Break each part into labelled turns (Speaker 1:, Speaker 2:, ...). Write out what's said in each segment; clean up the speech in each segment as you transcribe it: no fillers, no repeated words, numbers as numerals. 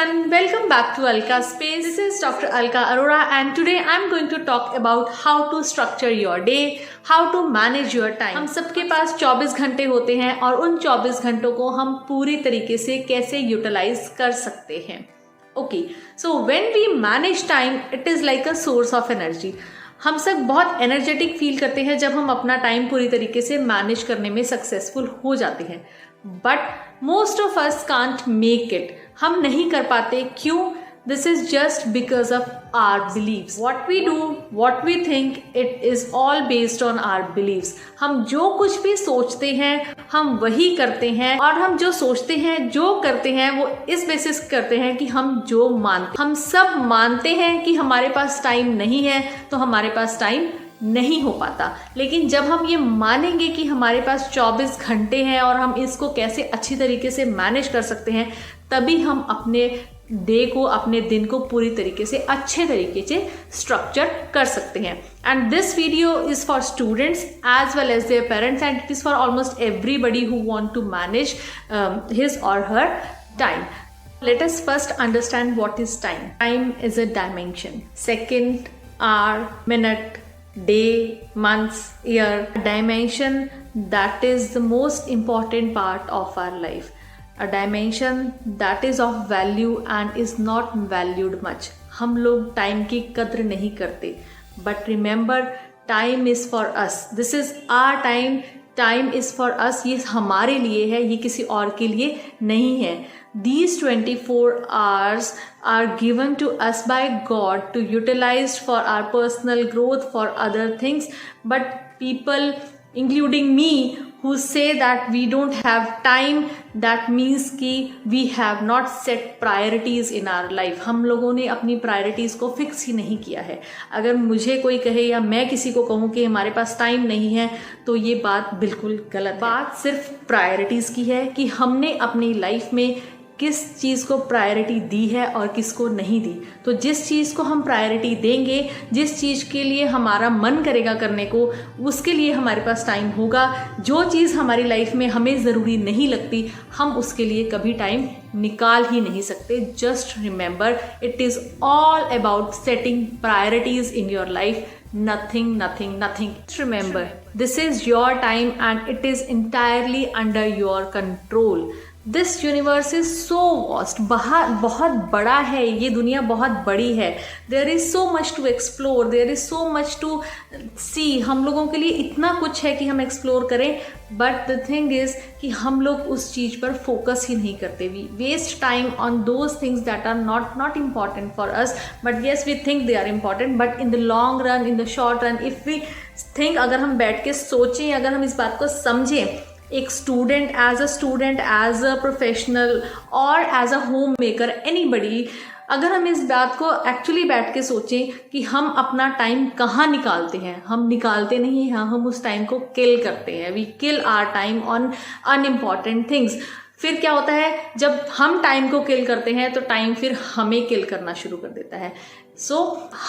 Speaker 1: everyone, welcome back to Alka Space. This is Dr. Alka Arora and today I'm going to talk about how to structure your day, how to manage your time. हम सबके पास 24 घंटे होते हैं और उन 24 घंटों को हम पूरी तरीके से कैसे यूटिलाइज कर सकते हैं. Okay, so when we manage time, it is like a source of energy. हम सब बहुत एनर्जेटिक फील करते हैं जब हम अपना टाइम पूरी तरीके से मैनेज करने में सक्सेसफुल हो जाते हैं, but most of us can't make it. हम नहीं कर पाते. क्यों? This is just because of our beliefs. What we do, what we think, it is all based on our beliefs. हम जो कुछ भी सोचते हैं हम वही करते हैं, और हम जो सोचते हैं जो करते हैं वो इस बेसिस करते हैं कि हम जो मानते. हम सब मानते हैं कि हमारे पास टाइम नहीं है तो हमारे पास टाइम नहीं हो पाता. लेकिन जब हम ये मानेंगे कि हमारे पास 24 घंटे हैं और हम इसको कैसे अच्छी तरीके से मैनेज कर सकते हैं, तभी हम अपने डे को, अपने दिन को पूरी तरीके से अच्छे तरीके से स्ट्रक्चर कर सकते हैं. And this video is for students as well as their parents and it is for almost everybody who want to manage his or her time. Let us first understand what is time. Time is a dimension. Second, hour, minute, day, months, year. A dimension that is the most important part of our life. A dimension that is of value and is not valued much. हम लोग time की कद्र नहीं करते. But remember, time is for us. This is our time. Time is for us. ये हमारे लिए है, ये किसी और के लिए नहीं है. These 24 hours are given to us by God to utilize for our personal growth, for other things. But people, including me, who say that we don't have time, that means कि we have not set priorities in our life. हम लोगों ने अपनी priorities को fix ही नहीं किया है. अगर मुझे कोई कहे या मैं किसी को कहूँ कि हमारे पास टाइम नहीं है, तो ये बात बिल्कुल गलत है. बात सिर्फ priorities की है कि हमने अपनी लाइफ में किस चीज़ को प्रायोरिटी दी है और किसको नहीं दी. तो जिस चीज़ को हम प्रायोरिटी देंगे, जिस चीज़ के लिए हमारा मन करेगा करने को, उसके लिए हमारे पास टाइम होगा. जो चीज़ हमारी लाइफ में हमें ज़रूरी नहीं लगती, हम उसके लिए कभी टाइम निकाल ही नहीं सकते. Just remember, it is all about setting priorities in your life. Nothing, nothing, nothing. Remember, this is your time and it is entirely under your control. This universe is so vast. बहुत बड़ा है ये दुनिया, बहुत बड़ी है. There is so much to explore, there is so much to see. हम लोगों के लिए इतना कुछ है कि हम एक्सप्लोर करें, बट द थिंग इज़ कि हम लोग उस चीज़ पर फोकस ही नहीं करते. We waste time on those things that are not important for us. But yes, we think they are important, but in the long run, in the short run, if we think, अगर हम बैठ के सोचें, अगर हम इस बात को समझें, एक स्टूडेंट, एज अ प्रोफेशनल और as a homemaker, anybody, अगर हम इस बात को एक्चुअली बैठ के सोचें कि हम अपना टाइम कहाँ निकालते हैं, हम निकालते नहीं हैं, हम उस टाइम को किल करते हैं. We kill our time on unimportant things. फिर क्या होता है, जब हम टाइम को किल करते हैं तो टाइम फिर हमें किल करना शुरू कर देता है. सो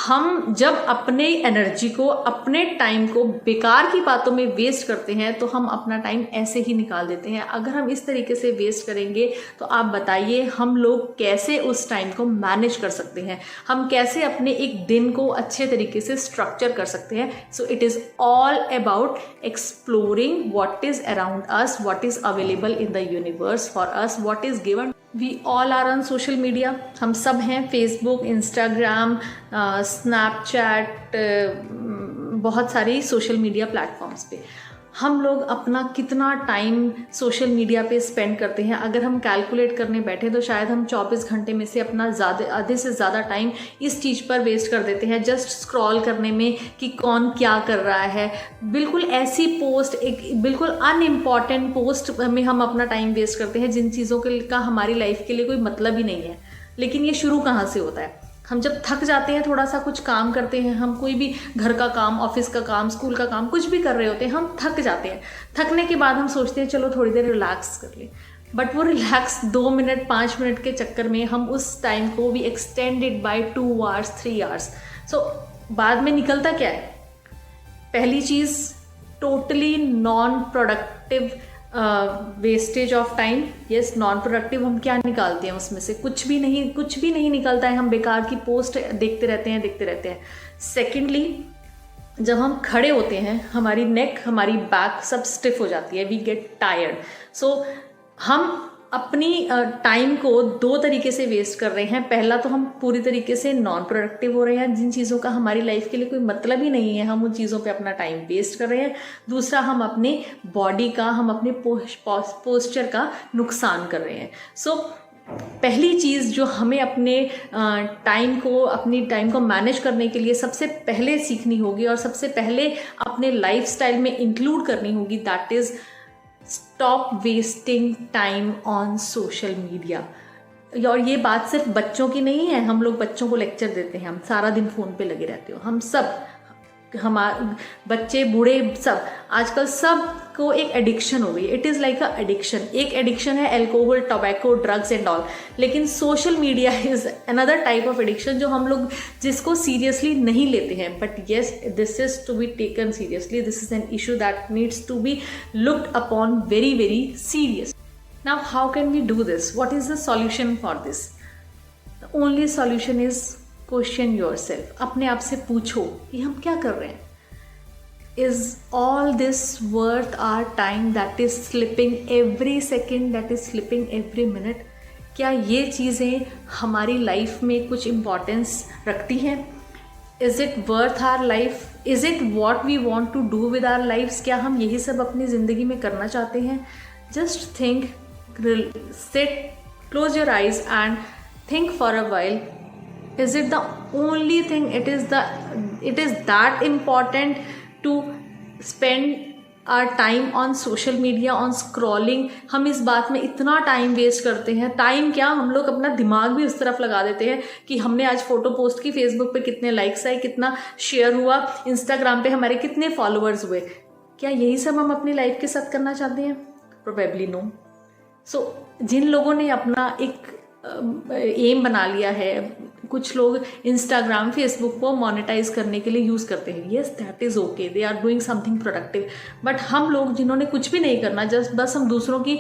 Speaker 1: हम जब अपने एनर्जी को, अपने टाइम को बेकार की बातों में वेस्ट करते हैं तो हम अपना टाइम ऐसे ही निकाल देते हैं. अगर हम इस तरीके से वेस्ट करेंगे तो आप बताइए हम लोग कैसे उस टाइम को मैनेज कर सकते हैं, हम कैसे अपने एक दिन को अच्छे तरीके से स्ट्रक्चर कर सकते हैं. So it is all about exploring what is around us, what is available in the universe for us, what is given. We all are on social media. हम सब हैं फेसबुक, इंस्टाग्राम, स्नैपचैट, बहुत सारी social media platforms पे. हम लोग अपना कितना टाइम सोशल मीडिया पे स्पेंड करते हैं, अगर हम कैलकुलेट करने बैठे तो शायद हम 24 घंटे में से अपना आधे से ज़्यादा टाइम इस चीज़ पर वेस्ट कर देते हैं, जस्ट स्क्रॉल करने में कि कौन क्या कर रहा है. बिल्कुल ऐसी पोस्ट, एक बिल्कुल अनइम्पॉर्टेंट पोस्ट में हम अपना टाइम वेस्ट करते हैं, जिन चीज़ों का हमारी लाइफ के लिए कोई मतलब ही नहीं है. लेकिन ये शुरू कहाँ से होता है? हम जब थक जाते हैं, थोड़ा सा कुछ काम करते हैं, हम कोई भी घर का काम, ऑफिस का काम, स्कूल का काम, कुछ भी कर रहे होते हैं, हम थक जाते हैं. थकने के बाद हम सोचते हैं चलो थोड़ी देर रिलैक्स कर लें, बट वो रिलैक्स 2 मिनट 5 मिनट के चक्कर में हम उस टाइम को भी extended by 2 hours 3 hours. So बाद में निकलता क्या है? पहली चीज़, totally non productive wastage of time, yes, non productive, हम क्या निकालते हैं उसमें से? कुछ भी नहीं निकलता है, हम बेकार की पोस्ट देखते रहते हैं। सेकेंडली, जब हम खड़े होते हैं हमारी नेक, हमारी बैक सब स्टिफ हो जाती है, वी गेट टायर्ड। सो हम अपनी टाइम को दो तरीके से वेस्ट कर रहे हैं। पहला तो हम पूरी तरीके से नॉन प्रोडक्टिव हो रहे हैं, जिन चीज़ों का हमारी लाइफ के लिए कोई मतलब ही नहीं है, हम उन चीज़ों पे अपना टाइम वेस्ट कर रहे हैं। दूसरा, हम अपने बॉडी का, हम अपने पोस्चर का नुकसान कर रहे हैं। सो पहली चीज़ जो हमें अपनी टाइम को मैनेज करने के लिए सबसे पहले सीखनी होगी और सबसे पहले अपने लाइफस्टाइल में इंक्लूड करनी होगी, that is stop wasting time on social media. और ये बात सिर्फ बच्चों की नहीं है, हम लोग बच्चों को लेक्चर देते हैं, हम सारा दिन फ़ोन पे लगे रहते हो, हम सब, हमारे बच्चे बूढ़े सब, आजकल सब को एक एडिक्शन हो गई। It is like a addiction. एक एडिक्शन है alcohol, tobacco, drugs and all, लेकिन social media is another type of addiction जो हम लोग जिसको सीरियसली नहीं लेते हैं। But yes, this is to be taken seriously, this is an issue that needs to be looked upon very very serious. Now how can we do this? What is the solution for this? The only solution is question yourself. अपने आप से पूछो कि हम क्या कर रहे हैं। Is all this worth our time that is slipping every second, that is slipping every minute? क्या ये चीज़ें हमारी लाइफ में कुछ इम्पोर्टेंस रखती हैं? Is it worth our life? Is it what we want to do with our lives? क्या हम यही सब अपनी ज़िंदगी में करना चाहते हैं? Just think, sit, close your eyes and think for a while. Is it the only thing? It is that important to spend our time on social media, on scrolling? हम इस बात में इतना टाइम वेस्ट करते हैं। Time क्या, हम लोग अपना दिमाग भी उस तरफ लगा देते हैं कि हमने आज फोटो पोस्ट की, फेसबुक पे कितने लाइक्स आए, कितना शेयर हुआ, इंस्टाग्राम पे हमारे कितने फॉलोअर्स हुए। क्या यही सब हम अपनी लाइफ के साथ करना चाहते हैं? Probably no. सो जिन लोगों ने अपना एक एम बना लिया है, कुछ लोग इंस्टाग्राम, फेसबुक को मोनेटाइज करने के लिए यूज़ करते हैं, yes, that is okay, they are doing something productive. But हम लोग जिन्होंने कुछ भी नहीं करना, बस हम दूसरों की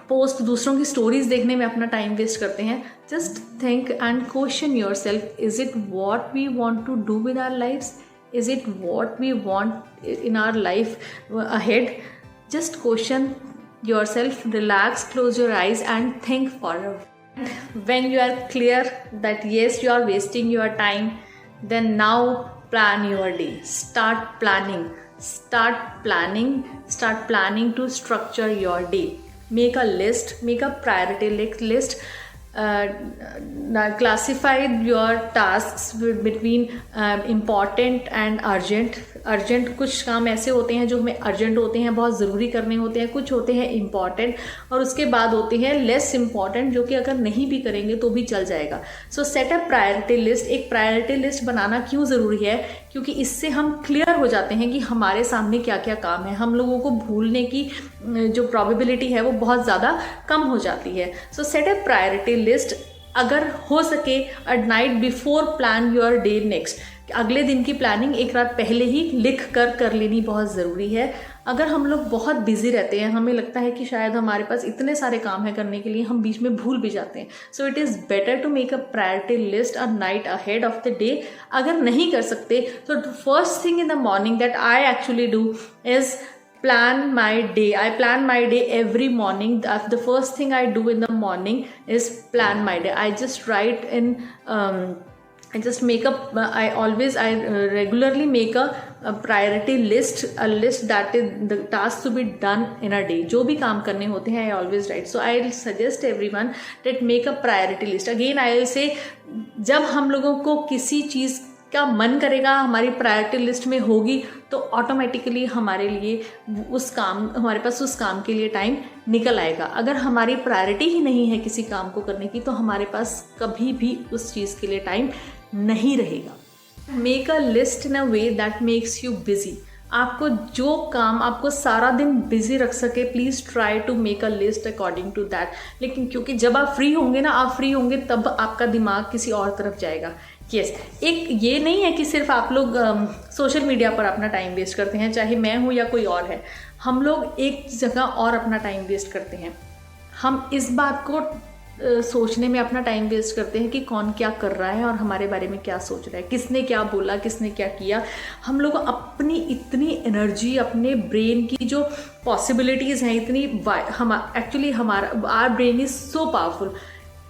Speaker 1: पोस्ट, दूसरों की स्टोरीज देखने में अपना टाइम वेस्ट करते हैं, just think and question yourself, is it what we want to do with our lifes? Is it what we want in our life ahead? Just question yourself, relax, close your eyes and think for a while. When you are clear that yes, you are wasting your time, then now plan your day. Start planning to structure your day. Make a list, make a priority list. Classify your tasks between important and urgent. कुछ काम ऐसे होते हैं जो हमें urgent होते हैं, बहुत ज़रूरी करने होते हैं, कुछ होते हैं इम्पॉर्टेंट, और उसके बाद होते हैं लेस इम्पॉर्टेंट जो कि अगर नहीं भी करेंगे तो भी चल जाएगा। सो सेट अ प्रायोरिटी लिस्ट। एक प्रायोरिटी लिस्ट बनाना क्यों ज़रूरी है? क्योंकि इससे हम क्लियर हो जाते हैं कि हमारे सामने क्या क्या काम है। हम लोगों को भूलने की जो प्रोबेबिलिटी है वो बहुत ज़्यादा कम हो जाती है। सो सेट अ प्रायोरिटी लिस्ट। अगर हो सके at night before plan your day next, अगले दिन की प्लानिंग एक रात पहले ही लिख कर लेनी बहुत ज़रूरी है। अगर हम लोग बहुत बिजी रहते हैं, हमें लगता है कि शायद हमारे पास इतने सारे काम हैं करने के लिए, हम बीच में भूल भी जाते हैं। So it is better to make a priority list a night ahead of the day. अगर नहीं कर सकते तो first thing in the morning that I actually do is plan my day. I plan my day every morning. The first thing I do in the morning is plan my day. I just write in I just make I regularly make a priority list, a list that is the tasks to be done in a day. जो भी काम करने होते हैं I always write. So I'll suggest everyone that make a priority list. Again I will say, जब हम लोगों को किसी चीज़ का मन करेगा, हमारी प्रायोरिटी लिस्ट में होगी, तो ऑटोमेटिकली हमारे पास उस काम के लिए टाइम निकल आएगा। अगर हमारी प्रायोरिटी ही नहीं है किसी काम को करने की, तो हमारे पास कभी भी उस चीज़ के लिए टाइम नहीं रहेगा। Make a list in a way that makes you busy. आपको जो काम आपको सारा दिन बिजी रख सके, please try to make a list according to that. लेकिन क्योंकि जब आप फ्री होंगे तब आपका दिमाग किसी और तरफ जाएगा। यस एक ये नहीं है कि सिर्फ आप लोग सोशल मीडिया पर अपना टाइम वेस्ट करते हैं, चाहे मैं हूँ या कोई और है, हम लोग एक जगह और अपना टाइम वेस्ट करते हैं। हम इस बात को सोचने में अपना टाइम वेस्ट करते हैं कि कौन क्या कर रहा है और हमारे बारे में क्या सोच रहा है, किसने क्या बोला, किसने क्या किया। हम लोग अपनी इतनी एनर्जी, अपने ब्रेन की जो पॉसिबिलिटीज़ हैं इतनी, हम एक्चुअली हमारा our brain is so powerful,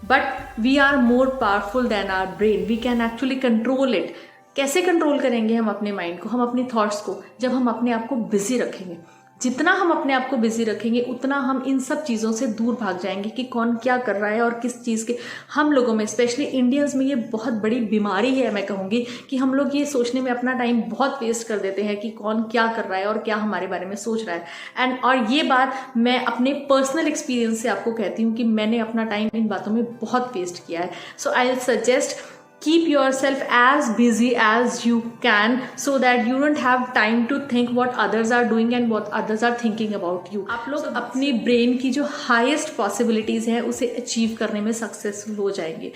Speaker 1: but we are more powerful than our brain. We can actually control it. कैसे कंट्रोल करेंगे हम अपने माइंड को, हम अपनी थॉट्स को? जब हम अपने आप को बिजी रखेंगे। जितना हम अपने आप को बिजी रखेंगे उतना हम इन सब चीज़ों से दूर भाग जाएंगे कि कौन क्या कर रहा है और किस चीज़ के। हम लोगों में, स्पेशली इंडियंस में, ये बहुत बड़ी बीमारी है, मैं कहूँगी कि हम लोग ये सोचने में अपना टाइम बहुत वेस्ट कर देते हैं कि कौन क्या कर रहा है और क्या हमारे बारे में सोच रहा है। और ये बात मैं अपने पर्सनल एक्सपीरियंस से आपको कहती हूँ कि मैंने अपना टाइम इन बातों में बहुत वेस्ट किया है। So I will suggest, keep yourself as busy as you can so that you don't have time to think what others are doing and what others are thinking about you. आप लोग अपनी brain की जो highest possibilities हैं उसे achieve करने में successful हो जाएंगे।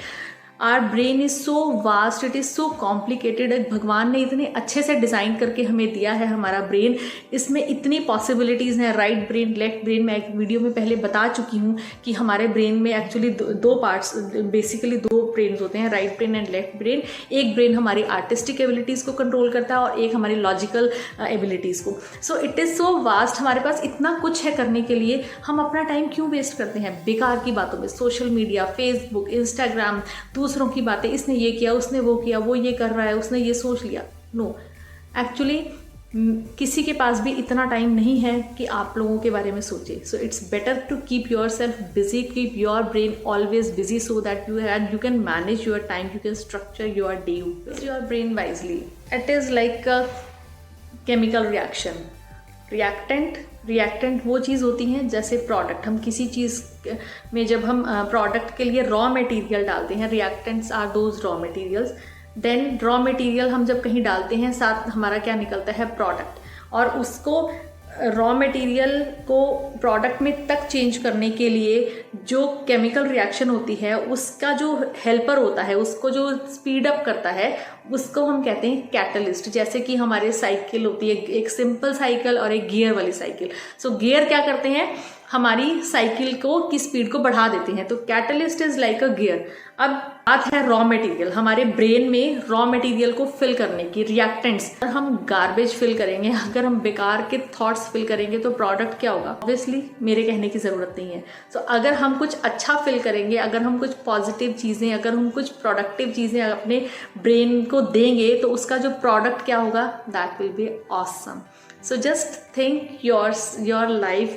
Speaker 1: Our brain is so vast, it is so complicated. भगवान ने इतने अच्छे से डिज़ाइन करके हमें दिया है हमारा ब्रेन, इसमें इतनी पॉसिबिलिटीज़ हैं। राइट ब्रेन, लेफ्ट ब्रेन, मैं एक वीडियो में पहले बता चुकी हूँ कि हमारे ब्रेन में एक्चुअली दो पार्ट्स, बेसिकली दो ब्रेन होते हैं, right brain and left brain. एक ब्रेन हमारी आर्टिस्टिक एबिलिटीज़ को कंट्रोल करता है और एक हमारी लॉजिकल एबिलिटीज़ को। सो इट इज़ सो वास्ट, हमारे पास इतना कुछ है करने के लिए। हम अपना टाइम क्यों वेस्ट करते हैं बेकार की बातों में? सोशल मीडिया, फेसबुक, इंस्टाग्राम, दूसरों की बातें, इसने ये किया, उसने वो किया, वो ये कर रहा है, उसने ये सोच लिया। नो, एक्चुअली किसी के पास भी इतना टाइम नहीं है कि आप लोगों के बारे में सोचे। So it's better to keep yourself busy, keep your brain always busy so that you can manage your time, you can structure your day, your brain wisely. It is like a chemical reaction. Reactant वो चीज़ होती हैं जैसे product. हम किसी चीज़ में जब हम प्रोडक्ट के लिए रॉ मटेरियल डालते हैं, reactants are those raw materials. Then raw material हम जब कहीं डालते हैं, साथ हमारा क्या निकलता है? प्रोडक्ट। और उसको रॉ मटेरियल को प्रोडक्ट में तक चेंज करने के लिए जो केमिकल रिएक्शन होती है, उसका जो हेल्पर होता है, उसको जो स्पीड अप करता है, उसको हम कहते हैं कैटलिस्ट। जैसे कि हमारे साइकिल होती है, एक सिंपल साइकिल और एक गियर वाली साइकिल। सो गियर क्या करते हैं? हमारी साइकिल को की स्पीड को बढ़ा देते हैं। तो catalyst is like a gear. अब बात है रॉ मटेरियल, हमारे ब्रेन में रॉ मटेरियल को फिल करने की, रिएक्टेंट्स। अगर हम गार्बेज फिल करेंगे, अगर हम बेकार के थॉट्स फिल करेंगे तो प्रोडक्ट क्या होगा? ऑब्वियसली मेरे कहने की ज़रूरत नहीं है। सो अगर हम कुछ अच्छा फिल करेंगे, अगर हम कुछ पॉजिटिव चीज़ें, अगर हम कुछ प्रोडक्टिव चीज़ें अपने ब्रेन को देंगे, तो उसका जो प्रोडक्ट क्या होगा? That will be awesome. So just think your life,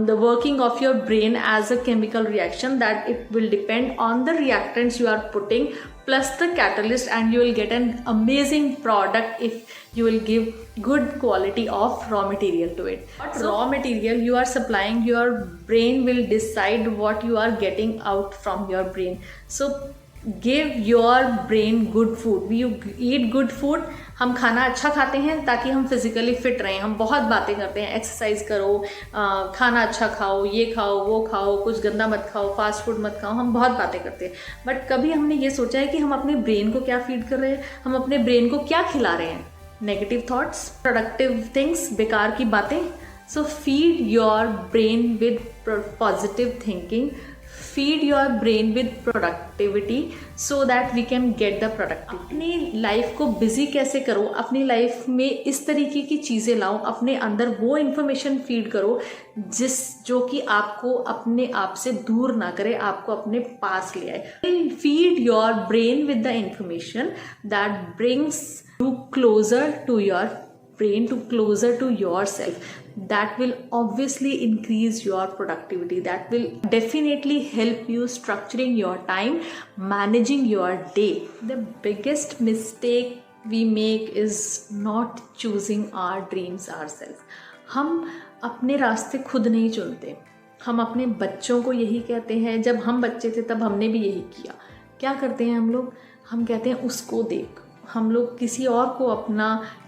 Speaker 1: the working of your brain as a chemical reaction, that it will depend on the reactants you are putting plus the catalyst, and you will get an amazing product if you will give good quality of raw material to it. What raw material you are supplying, your brain will decide what you are getting out from your brain. So give your brain good food. You eat good food. हम खाना अच्छा खाते हैं ताकि हम physically fit रहें। हम बहुत बातें करते हैं, एक्सरसाइज करो, खाना अच्छा खाओ, ये खाओ, वो खाओ, कुछ गंदा मत खाओ, फास्ट फूड मत खाओ। हम बहुत बातें करते हैं, बट कभी हमने ये सोचा है कि हम अपने ब्रेन को क्या फीड कर रहे हैं? हम अपने ब्रेन को क्या खिला रहे हैं? नेगेटिव थॉट्स, प्रोडक्टिव थिंग्स, बेकार की बातें। So feed your brain with positive thinking, feed your brain with productivity so that we can get the productivity. अपनी लाइफ को बिजी कैसे करो? अपनी लाइफ में इस तरीके की चीज़ें लाओ, अपने अंदर वो इन्फॉर्मेशन फीड करो जो कि आपको अपने आप से दूर ना करे, आपको अपने पास ले आए. Feed your brain with the information that brings you closer to your brain, to closer to yourself. That will obviously increase your productivity. That will definitely help you structuring your time, managing your day. The biggest mistake we make is not choosing our dreams ourselves. हम अपने रास्ते खुद नहीं चुनते. हम अपने बच्चों को यही कहते हैं, जब हम बच्चे थे तब हमने भी यही किया. क्या करते हैं हम लोग? हम कहते हैं उसको देख. हम लोग किसी और को अपना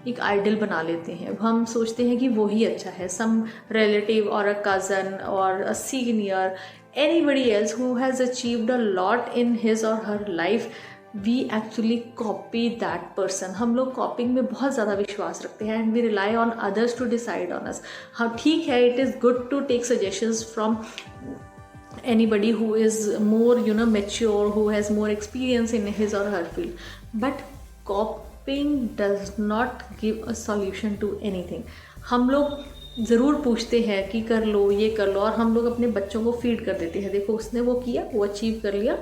Speaker 1: एक आइडल बना लेते हैं. हम सोचते हैं कि वो ही अच्छा है. सम रिलेटिव और अ कज़न और a senior, anybody else who has achieved a lot in his or her life, we actually copy that person. हम लोग कॉपिंग में बहुत ज़्यादा विश्वास रखते हैं and we rely on others to decide on us. हाँ ठीक है, it is good to take suggestions from anybody who is more mature, who has more experience in his or her field, but copying does not give a solution to anything. हम लोग ज़रूर पूछते हैं कि कर लो, ये कर लो, और हम लोग अपने बच्चों को फीड कर देते हैं, देखो उसने वो किया, वो अचीव कर लिया,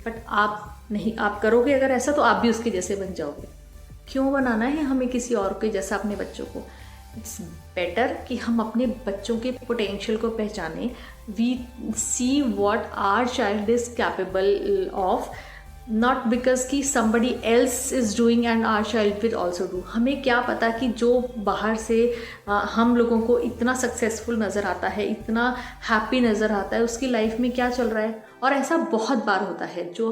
Speaker 1: बट आप नहीं, आप करोगे अगर ऐसा तो आप भी उसके जैसे बन जाओगे। क्यों बनाना है हमें किसी और के जैसा अपने बच्चों को? इट्स बेटर कि हम अपने बच्चों के पोटेंशियल को पहचानें। We see what our child is capable of, not because कि somebody else is doing and our child will also do। हमें क्या पता कि जो बाहर से हम लोगों को इतना सक्सेसफुल नज़र आता है, इतना हैप्पी नज़र आता है, उसकी लाइफ में क्या चल रहा है। और ऐसा बहुत बार होता है, जो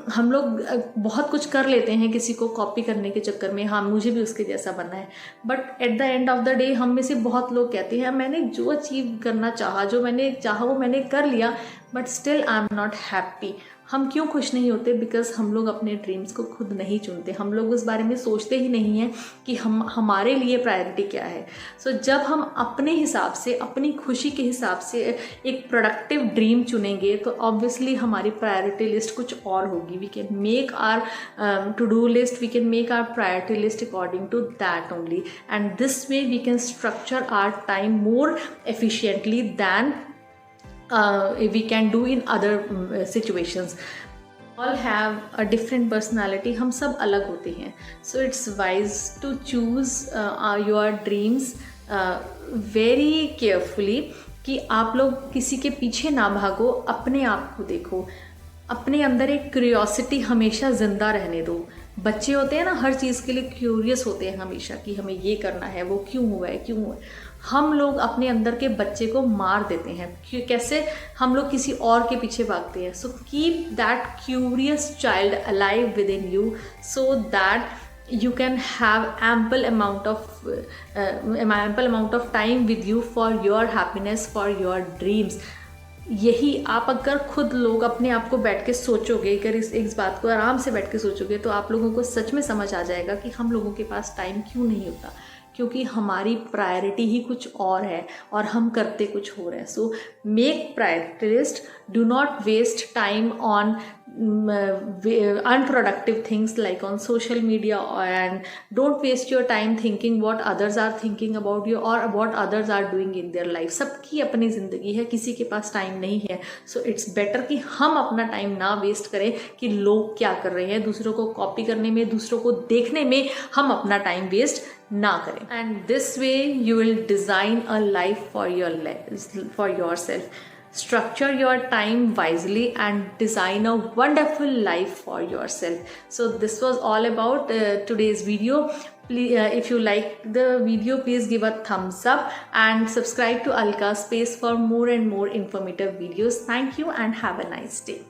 Speaker 1: हम लोग बहुत कुछ कर लेते हैं किसी को कॉपी करने के चक्कर में, हाँ मुझे भी उसके जैसा बनना है, but at the end of the day हम में से बहुत लोग कहते हैं मैंने जो अचीव करना चाहा, जो मैंने चाहा वो मैंने कर लिया, but still I am not happy. हम क्यों खुश नहीं होते? बिकॉज हम लोग अपने ड्रीम्स को खुद नहीं चुनते, हम लोग उस बारे में सोचते ही नहीं हैं कि हमारे लिए प्रायोरिटी क्या है। सो जब हम अपने हिसाब से, अपनी खुशी के हिसाब से एक प्रोडक्टिव ड्रीम चुनेंगे तो ऑब्वियसली हमारी प्रायोरिटी लिस्ट कुछ और होगी। We can make our to do list, we can make our priority list according to that only, and this way we can structure our time more efficiently than we can do in other situations. All have a different personality, हम सब अलग होते हैं, so it's wise to choose your dreams very carefully, कि आप लोग किसी के पीछे ना भागो, अपने आप को देखो, अपने अंदर एक क्यूरियोसिटी हमेशा ज़िंदा रहने दो। बच्चे होते हैं ना, हर चीज़ के लिए क्यूरियस होते हैं हमेशा कि हमें ये करना है, वो क्यों हुआ है, क्यों हुआ है। हम लोग अपने अंदर के बच्चे को मार देते हैं, कैसे? हम लोग किसी और के पीछे भागते हैं। So keep that curious child alive with in you, so that you can have ample amount of time with you for your happiness, for your dreams. यही आप अगर खुद लोग अपने आप को बैठ के सोचोगे, अगर इस बात को आराम से बैठ के सोचोगे, तो आप लोगों को सच में समझ आ जाएगा कि हम लोगों के पास टाइम क्यों नहीं होता, क्योंकि हमारी प्रायोरिटी ही कुछ और है और हम करते कुछ हो रहे हैं। So make priority list, do not waste time on unproductive things like on social media, and don't waste your time thinking what others are thinking about you or what others are doing in their life। सबकी अपनी ज़िंदगी है, किसी के पास time नहीं है। सो it's better कि हम अपना टाइम ना वेस्ट करें कि लोग क्या कर रहे हैं, दूसरों को कॉपी करने में, दूसरों को देखने में हम अपना टाइम वेस्ट ना करें। And this way you will design a life for your self. Structure your time wisely and design a wonderful life for yourself. So this was all about today's video. Please, if you like the video, please give a thumbs up and subscribe to Alka Space for more and more informative videos. Thank you and have a nice day.